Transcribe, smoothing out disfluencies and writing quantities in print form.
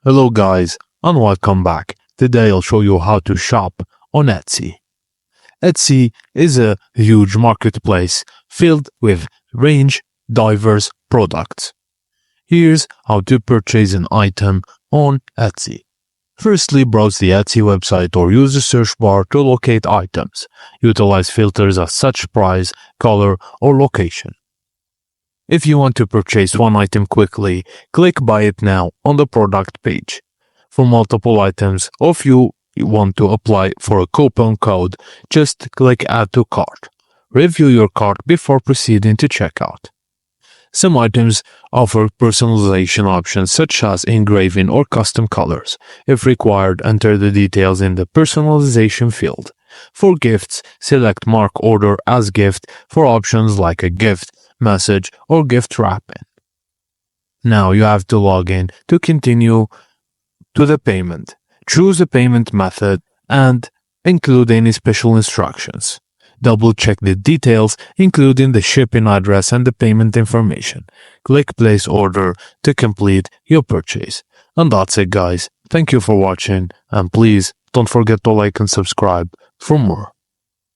Hello guys, and welcome back. Today I'll show you how to shop on Etsy. Etsy is a huge marketplace filled with diverse products. Here's how to purchase an item on Etsy. Firstly, browse the Etsy website or use the search bar to locate items. Utilize filters such as price, color, or location. If you want to purchase one item quickly, click Buy It Now on the product page. For multiple items, or if you want to apply for a coupon code, just click Add to Cart. Review your cart before proceeding to checkout. Some items offer personalization options such as engraving or custom colors. If required, enter the details in the personalization field. For gifts, select Mark Order as Gift for options like a gift, message, or gift wrapping. Now you have to log in to continue to the payment. Choose the payment method and include any special instructions. Double check the details, including the shipping address and the payment information. Click Place Order to complete your purchase. And that's it, guys. Thank you for watching, and please don't forget to like and subscribe for more.